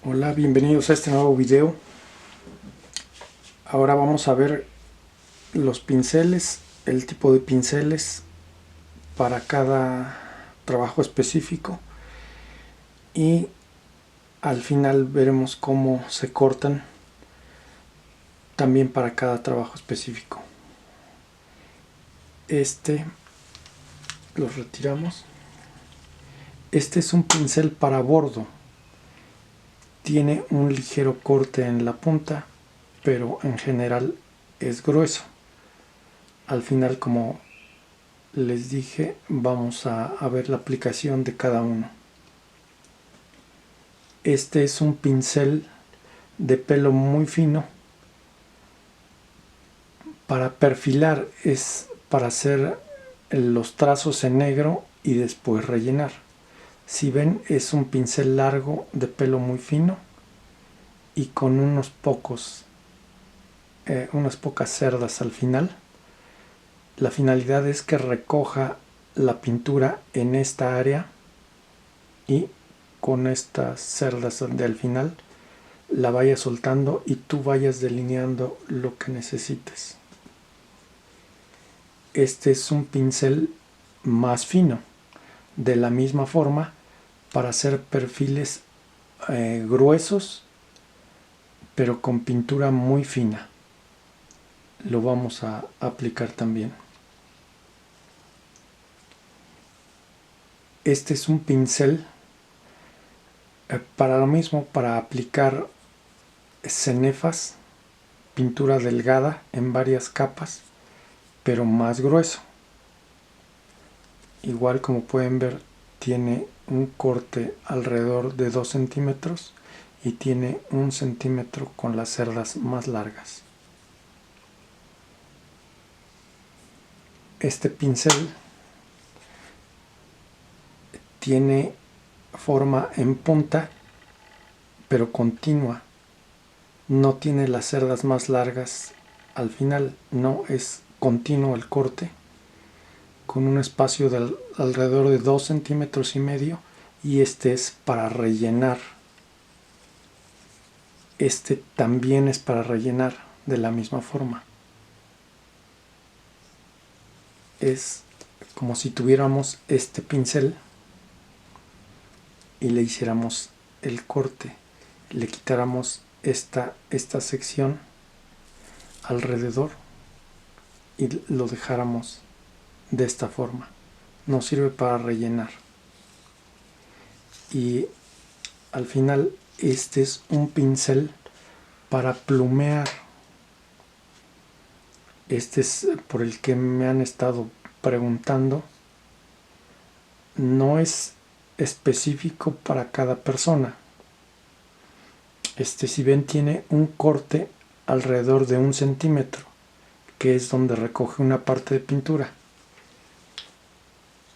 Hola, bienvenidos a este nuevo video. Ahora vamos a ver los pinceles, el tipo de pinceles para cada trabajo específico y al final veremos cómo se cortan también para cada trabajo específico. Los retiramos. Este es un pincel para bordo. Tiene un ligero corte en la punta, pero en general es grueso. Al final, como les dije, vamos a ver la aplicación de cada uno. Este es un pincel de pelo muy fino para perfilar, es para hacer los trazos en negro y después rellenar. Si ven, es un pincel largo de pelo muy fino y con unas pocas cerdas al final. La finalidad es que recoja la pintura en esta área y con estas cerdas al final la vayas soltando y tú vayas delineando lo que necesites. Este es un pincel más fino, de la misma forma, para hacer perfiles gruesos, pero con pintura muy fina. Lo vamos a aplicar también. Este es un pincel para lo mismo, para aplicar cenefas, pintura delgada en varias capas, pero más grueso. Igual, como pueden ver, tiene un corte alrededor de 2 centímetros y tiene 1 centímetro con las cerdas más largas. Este pincel tiene forma en punta, pero continua. No tiene las cerdas más largas al final, no, es continuo el corte, con un espacio de alrededor de 2 centímetros y medio, y este es para rellenar. Este también es para rellenar de la misma forma. Es como si tuviéramos este pincel y le hiciéramos el corte, le quitáramos esta sección alrededor y lo dejáramos de esta forma. Nos sirve para rellenar. Y al final, este es un pincel para plumear. Este es por el que me han estado preguntando. No es específico para cada persona. Si ven, tiene un corte alrededor de 1 centímetro, que es donde recoge una parte de pintura.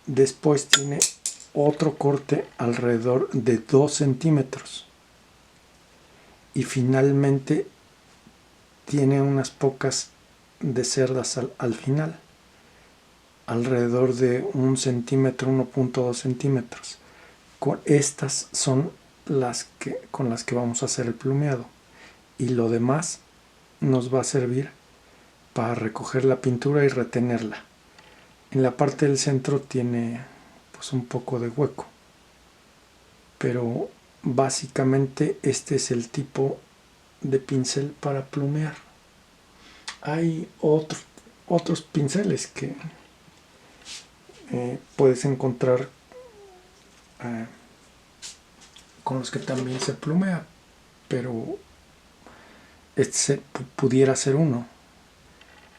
Después tiene otro corte alrededor de 2 centímetros. Y finalmente tiene unas pocas de cerdas al final, alrededor de 1 centímetro, 1.2 centímetros. Estas son con las que vamos a hacer el plumeado, y lo demás nos va a servir para recoger la pintura y retenerla. En la parte del centro tiene pues un poco de hueco, pero básicamente este es el tipo de pincel para plumear. Hay otros pinceles que puedes encontrar con los que también se plumea, pero este pudiera ser uno.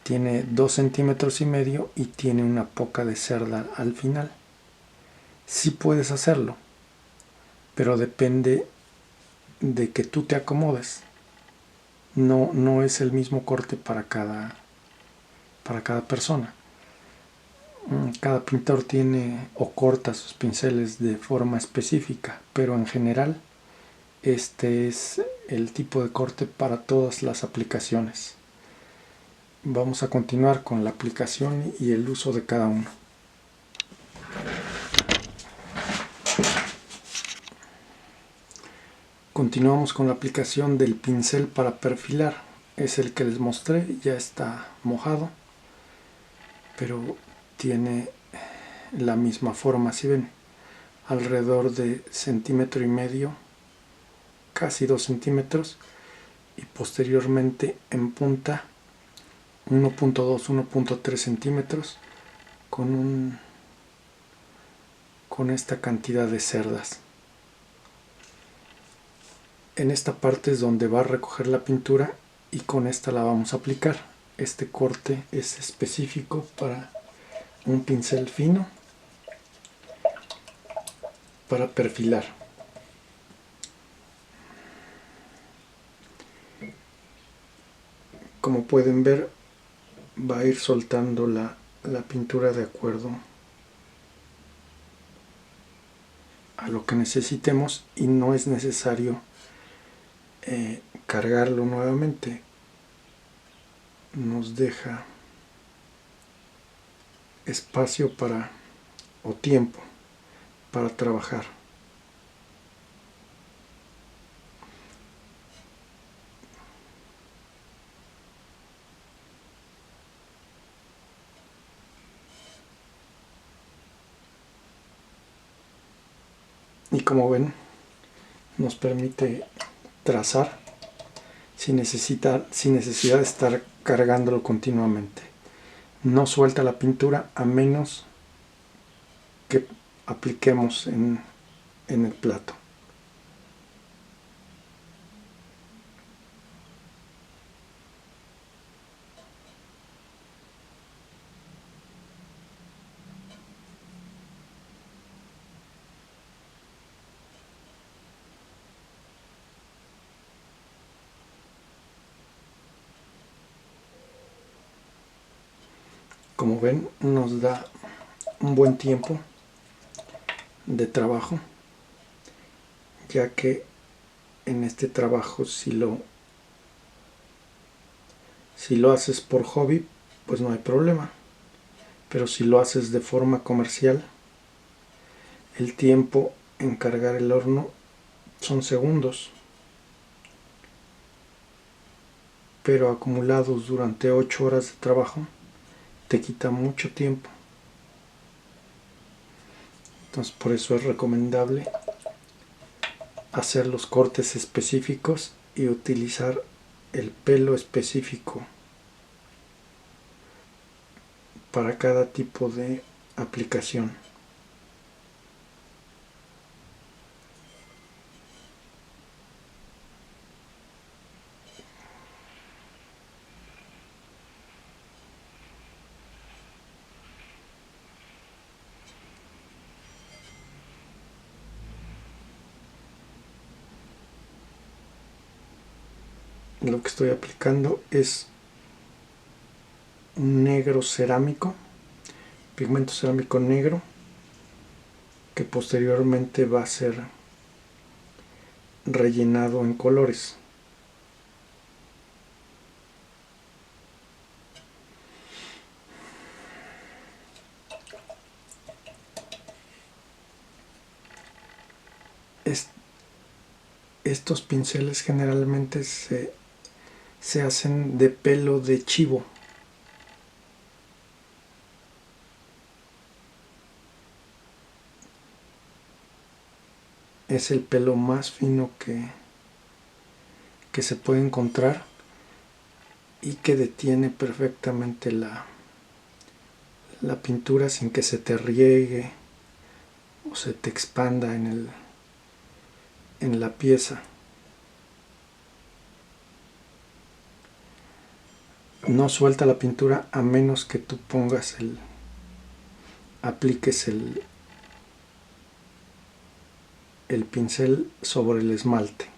Tiene 2 centímetros y medio y tiene una poca de cerda al final. Sí puedes hacerlo, pero depende de que tú te acomodes. No es el mismo corte para cada persona. Cada pintor tiene o corta sus pinceles de forma específica, pero en general este es el tipo de corte para todas las aplicaciones. Vamos a continuar con la aplicación y el uso de cada uno. Continuamos con la aplicación del pincel para perfilar. Es el que les mostré, ya está mojado, pero tiene la misma forma, si ven, alrededor de 1,5 cm, casi 2 centímetros, y posteriormente en punta 1,2 1,3 centímetros con esta cantidad de cerdas. En esta parte es donde va a recoger la pintura y con esta la vamos a aplicar. Este corte es específico para un pincel fino para perfilar. Como pueden ver, va a ir soltando la pintura de acuerdo a lo que necesitemos y no es necesario cargarlo nuevamente. Nos deja espacio o tiempo para trabajar. Y como ven, nos permite trazar sin necesidad de estar cargándolo continuamente. No suelta la pintura a menos que apliquemos en el plato. Como ven, nos da un buen tiempo de trabajo, ya que en este trabajo si lo haces por hobby, pues no hay problema, pero si lo haces de forma comercial, el tiempo en cargar el horno son segundos, pero acumulados durante 8 horas de trabajo te quita mucho tiempo. Entonces por eso es recomendable hacer los cortes específicos y utilizar el pelo específico para cada tipo de aplicación. Lo que estoy aplicando es un negro cerámico, pigmento cerámico negro, que posteriormente va a ser rellenado en colores. Estos pinceles generalmente se hacen de pelo de chivo. Es el pelo más fino que se puede encontrar y que detiene perfectamente la pintura sin que se te riegue o se te expanda en la pieza. No suelta la pintura a menos que tú apliques el pincel sobre el esmalte.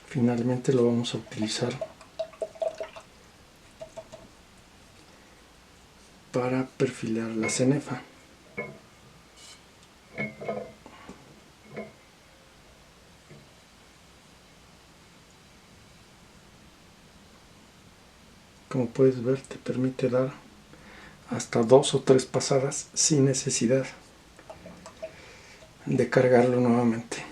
Finalmente lo vamos a utilizar para perfilar la cenefa. Como puedes ver, te permite dar hasta 2 o 3 pasadas sin necesidad de cargarlo nuevamente.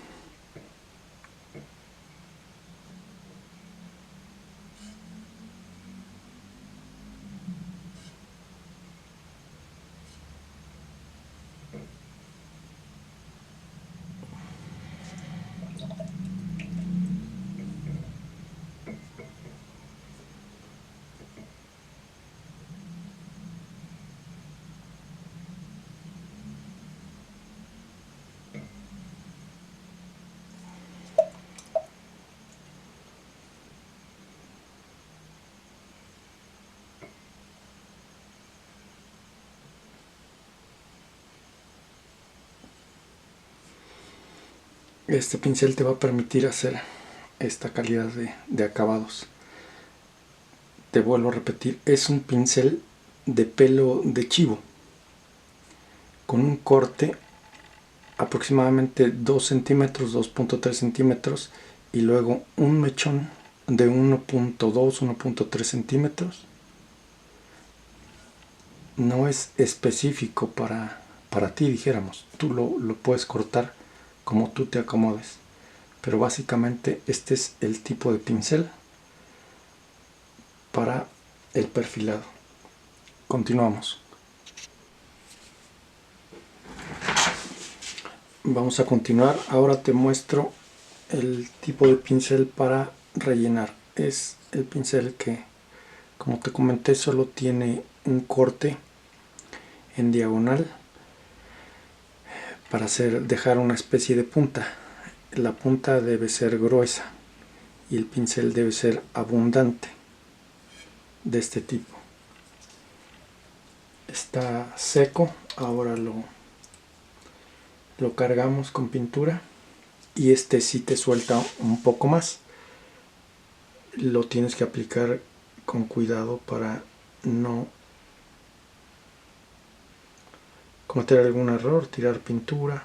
Este pincel te va a permitir hacer esta calidad de acabados. Te vuelvo a repetir, es un pincel de pelo de chivo con un corte aproximadamente 2 centímetros, 2.3 centímetros y luego un mechón de 1.2, 1.3 centímetros. No es específico para ti, dijéramos. Tú lo puedes cortar como tú te acomodes, pero básicamente este es el tipo de pincel para el perfilado. Continuamos. Vamos a continuar. Ahora te muestro el tipo de pincel para rellenar. Es el pincel que, como te comenté, solo tiene un corte en diagonal para dejar una especie de punta. La punta debe ser gruesa y el pincel debe ser abundante, de este tipo. Está seco, ahora lo cargamos con pintura y este sí te suelta un poco más. Lo tienes que aplicar con cuidado para no cometer algún error, tirar pintura,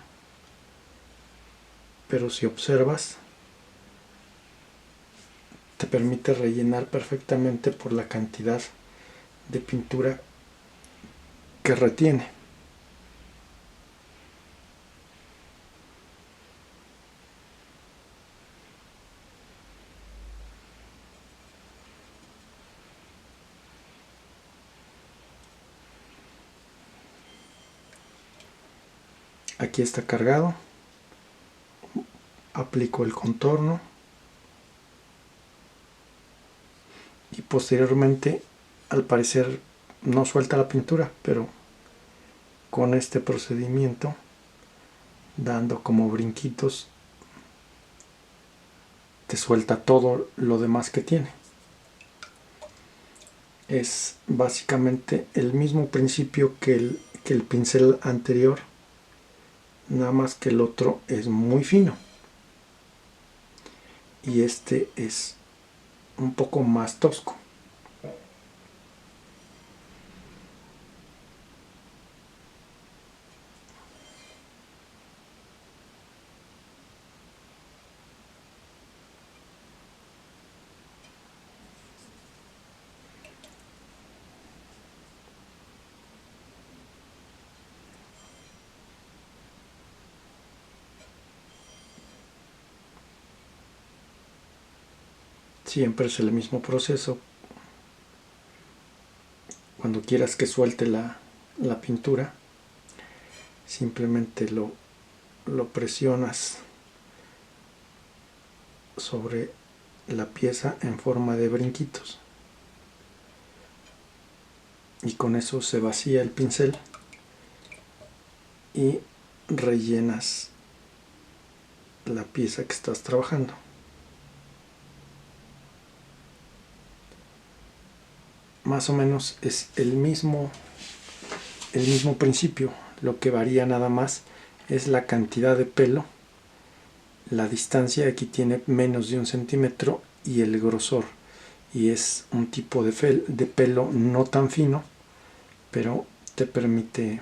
pero si observas te permite rellenar perfectamente por la cantidad de pintura que retiene. Aquí está cargado, aplico el contorno y posteriormente, al parecer no suelta la pintura, pero con este procedimiento, dando como brinquitos, te suelta todo lo demás que tiene. Es básicamente el mismo principio que el pincel anterior, nada más que el otro es muy fino y este es un poco más tosco. Siempre es el mismo proceso. Cuando quieras que suelte la pintura, simplemente lo presionas sobre la pieza en forma de brinquitos y con eso se vacía el pincel y rellenas la pieza que estás trabajando. Más o menos es el mismo principio. Lo que varía nada más es la cantidad de pelo La distancia aquí tiene menos de 1 centímetro y el grosor, y es un tipo de pelo no tan fino, pero te permite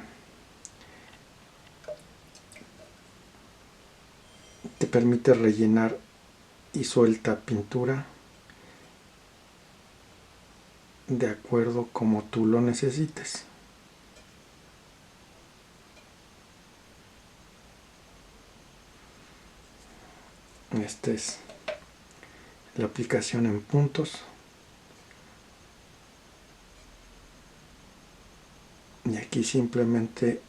rellenar y suelta pintura de acuerdo como tú lo necesites. Esta es la aplicación en puntos, y aquí simplemente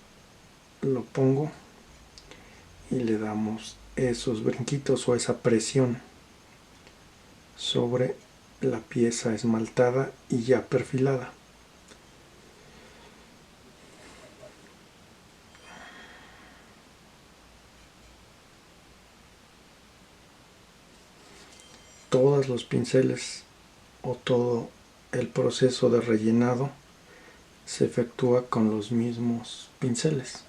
lo pongo y le damos esos brinquitos o esa presión sobre la pieza esmaltada y ya perfilada. Todos los pinceles o todo el proceso de rellenado se efectúa con los mismos pinceles.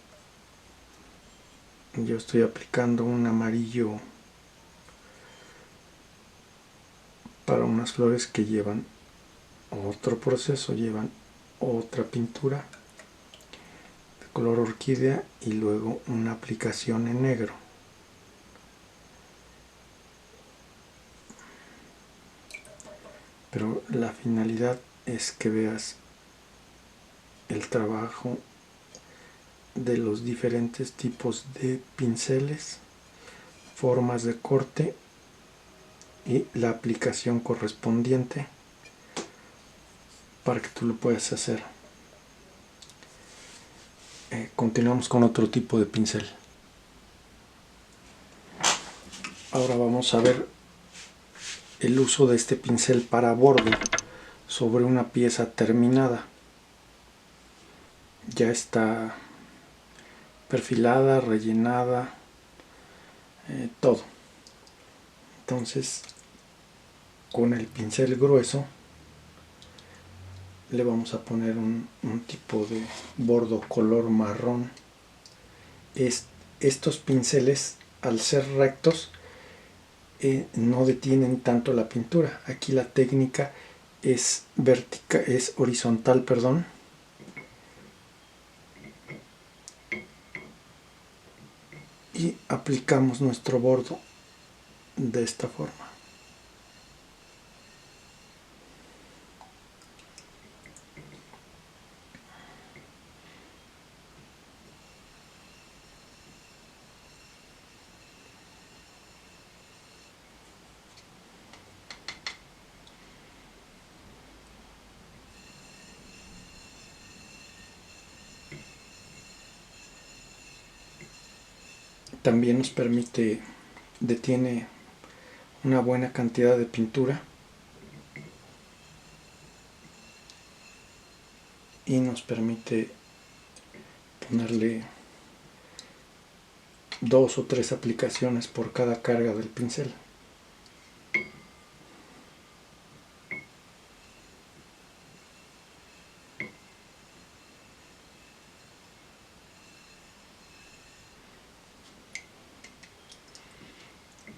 Yo estoy aplicando un amarillo para unas flores que llevan otro proceso, llevan otra pintura de color orquídea y luego una aplicación en negro. Pero la finalidad es que veas el trabajo de los diferentes tipos de pinceles, formas de corte y la aplicación correspondiente para que tú lo puedas hacer. Continuamos con otro tipo de pincel. Ahora vamos a ver el uso de este pincel para borde sobre una pieza terminada. Ya está perfilada, rellenada, todo. Entonces, con el pincel grueso le vamos a poner un tipo de bordo color marrón. Estos pinceles, al ser rectos, no detienen tanto la pintura. Aquí la técnica es horizontal, perdón. Y aplicamos nuestro bordo de esta forma. También nos detiene una buena cantidad de pintura y nos permite ponerle 2 o 3 aplicaciones por cada carga del pincel.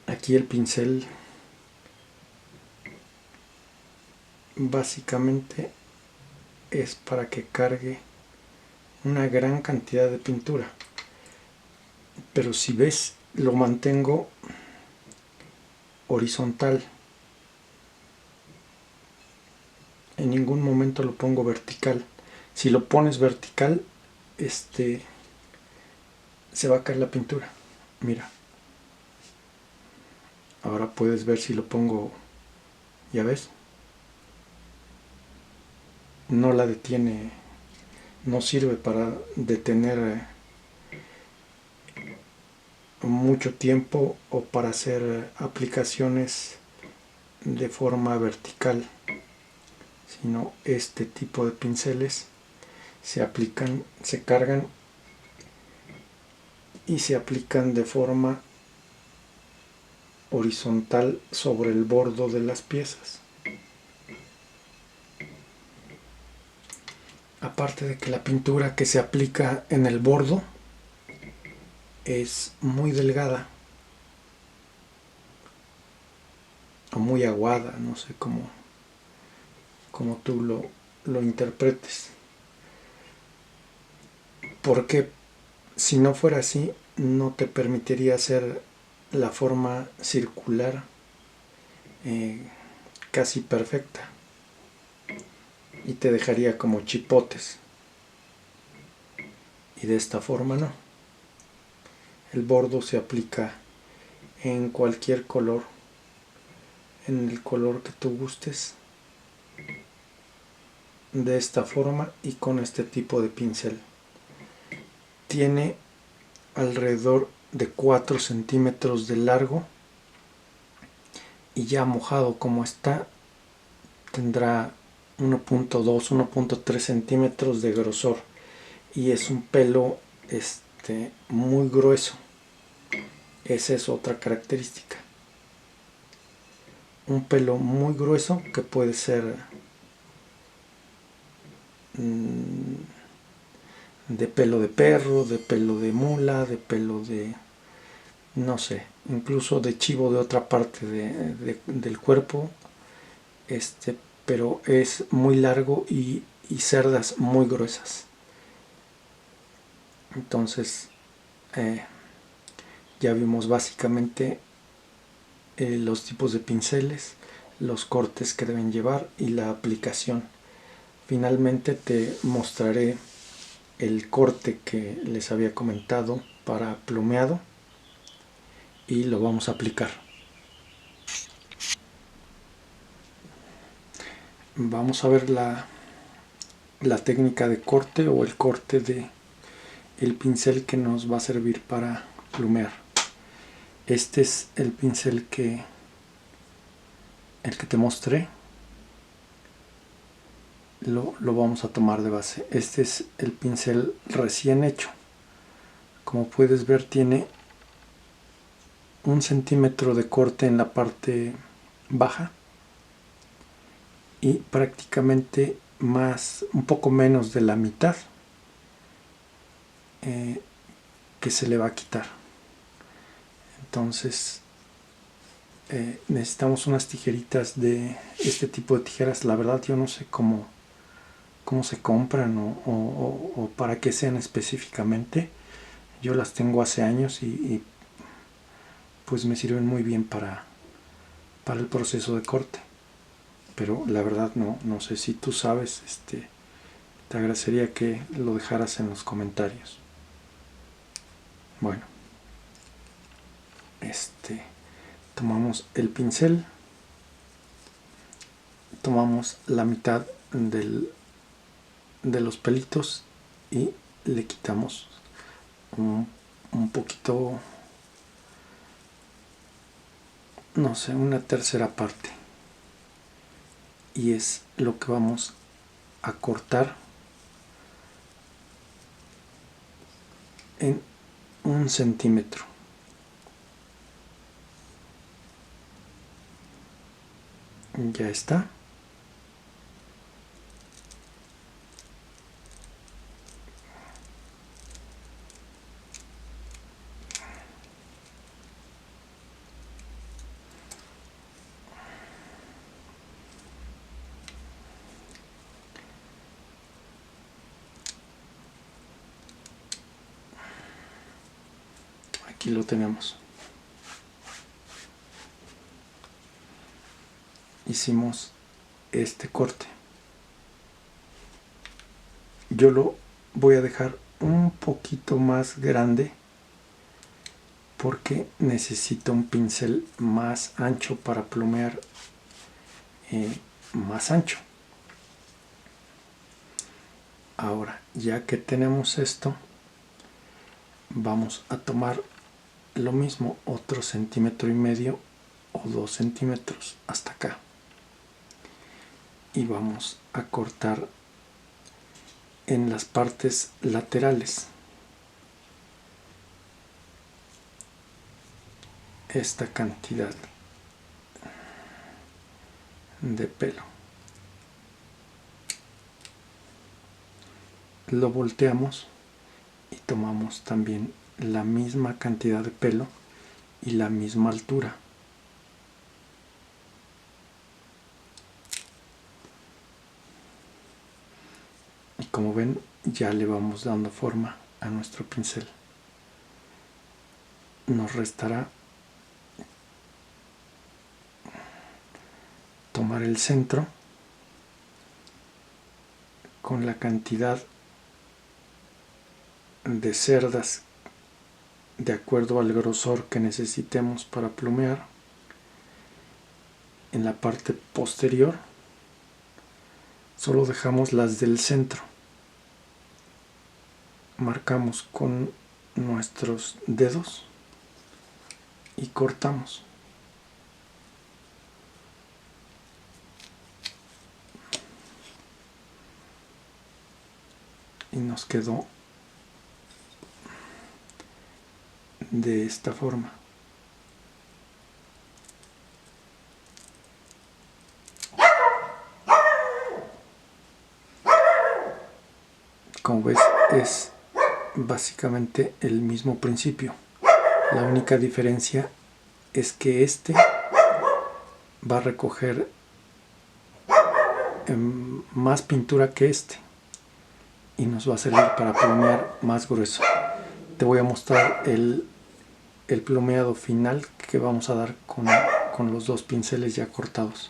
Aquí el pincel básicamente es para que cargue una gran cantidad de pintura, pero si ves, lo mantengo horizontal, en ningún momento lo pongo vertical. Si lo pones vertical, se va a caer la pintura. Mira, ahora puedes ver si lo pongo, ya ves, no la detiene, no sirve para detener mucho tiempo o para hacer aplicaciones de forma vertical, sino este tipo de pinceles se cargan y se aplican de forma horizontal sobre el bordo de las piezas. Aparte de que la pintura que se aplica en el bordo es muy delgada, o muy aguada, no sé cómo tú lo interpretes. Porque si no fuera así, no te permitiría hacer la forma circular casi perfecta y te dejaría como chipotes, y de esta forma no. El bordo se aplica en cualquier color, en el color que tú gustes, de esta forma y con este tipo de pincel. Tiene alrededor de 4 centímetros de largo y ya mojado como está tendrá 1.2, 1.3 centímetros de grosor, y es un pelo muy grueso. Esa es otra característica. Un pelo muy grueso que puede ser de pelo de perro, de pelo de mula, de pelo de, no sé, incluso de chivo de otra parte del cuerpo, pero es muy largo y cerdas muy gruesas. Entonces ya vimos básicamente los tipos de pinceles, los cortes que deben llevar y la aplicación. Finalmente te mostraré el corte que les había comentado para plumeado y lo vamos a aplicar. Vamos a ver la técnica de corte o el corte de el pincel que nos va a servir para plumear. Este es el pincel el que te mostré. Lo vamos a tomar de base. Este es el pincel recién hecho. Como puedes ver, tiene 1 centímetro de corte en la parte baja y prácticamente un poco menos de la mitad que se le va a quitar. Entonces necesitamos unas tijeritas de este tipo de tijeras. La verdad yo no sé cómo se compran o para qué sean específicamente. Yo las tengo hace años y pues me sirven muy bien para el proceso de corte. Pero la verdad no sé si tú sabes. Te agradecería que lo dejaras en los comentarios. Bueno, tomamos el pincel, tomamos la mitad de los pelitos y le quitamos un poquito, no sé, una tercera parte, y es lo que vamos a cortar en 1 centímetro. Ya está. Aquí lo tenemos. Hicimos este corte. Yo lo voy a dejar un poquito más grande porque necesito un pincel más ancho para plumear más ancho. Ahora, ya que tenemos esto, vamos a tomar lo mismo, otro 1,5 centímetros o 2 centímetros hasta acá, y vamos a cortar en las partes laterales esta cantidad de pelo. Lo volteamos y tomamos también la misma cantidad de pelo y la misma altura. Como ven, ya le vamos dando forma a nuestro pincel. Nos restará tomar el centro con la cantidad de cerdas de acuerdo al grosor que necesitemos para plumear. En la parte posterior solo dejamos las del centro. Marcamos con nuestros dedos y cortamos. Y nos quedó de esta forma. Como ves, es básicamente el mismo principio. La única diferencia es que este va a recoger más pintura que este y nos va a servir para plumear más grueso. Te voy a mostrar el plumeado final que vamos a dar con los dos pinceles ya cortados,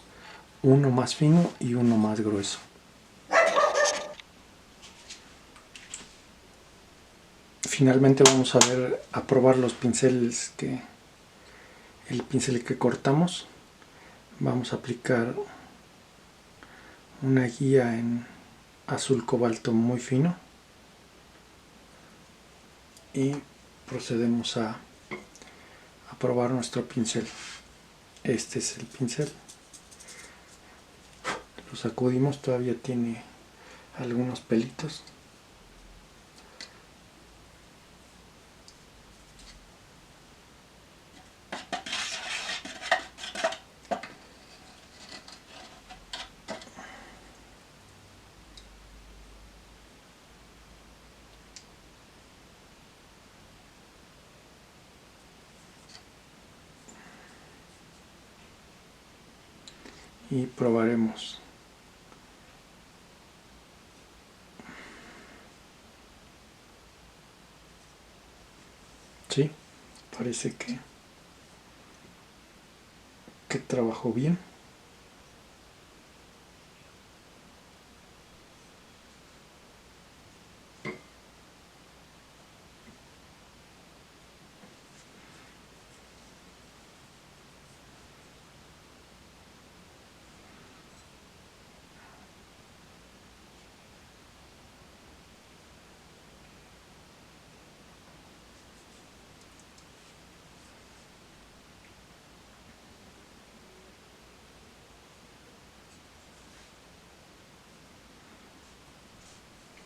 uno más fino y uno más grueso. Finalmente vamos a probar los pinceles el pincel que cortamos. Vamos a aplicar una guía en azul cobalto muy fino y procedemos a probar nuestro pincel. Este es el pincel. Lo sacudimos, todavía tiene algunos pelitos. Y probaremos. Sí, parece que trabajó bien.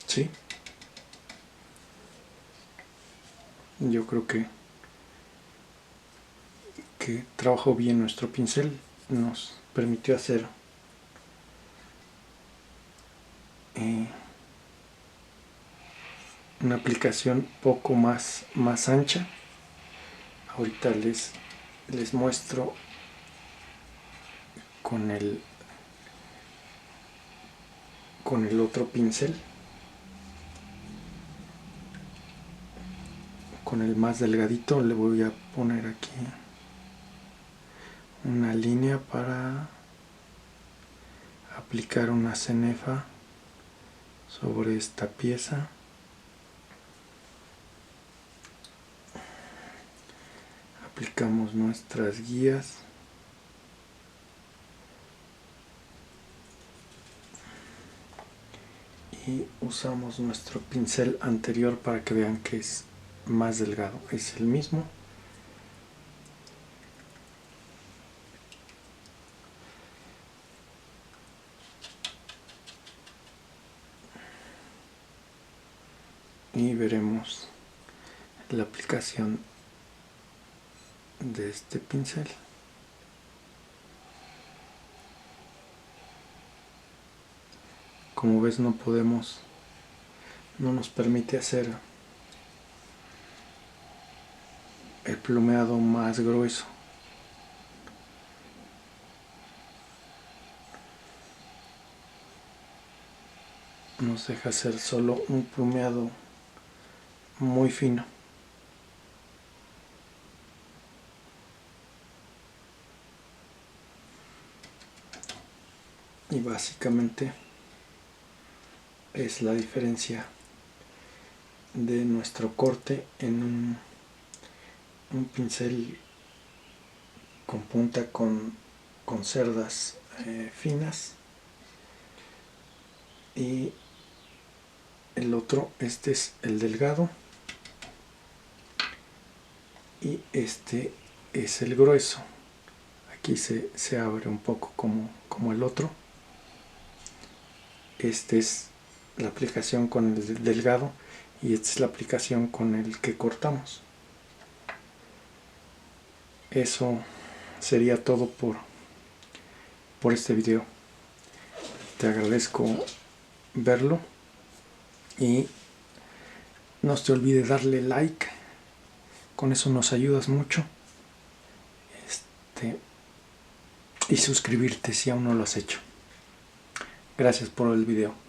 Sí, yo creo que trabajó bien nuestro pincel. Nos permitió hacer una aplicación poco más ancha. Ahorita les muestro con el otro pincel, con el más delgadito. Le voy a poner aquí una línea para aplicar una cenefa sobre esta pieza. Aplicamos nuestras guías y usamos nuestro pincel anterior para que vean que es más delgado. Es el mismo. Y veremos la aplicación de este pincel. Como ves, no nos permite hacer el plumeado más grueso. nos deja hacer solo un plumeado muy fino. Y básicamente es la diferencia de nuestro corte en un pincel con punta con cerdas finas, y el otro, este es el delgado y este es el grueso. Aquí se abre un poco como el otro. Este es la aplicación con el delgado y esta es la aplicación con el que cortamos. Eso sería todo por este video. Te agradezco verlo y no te olvides darle like, con eso nos ayudas mucho, y suscribirte si aún no lo has hecho. Gracias por el video.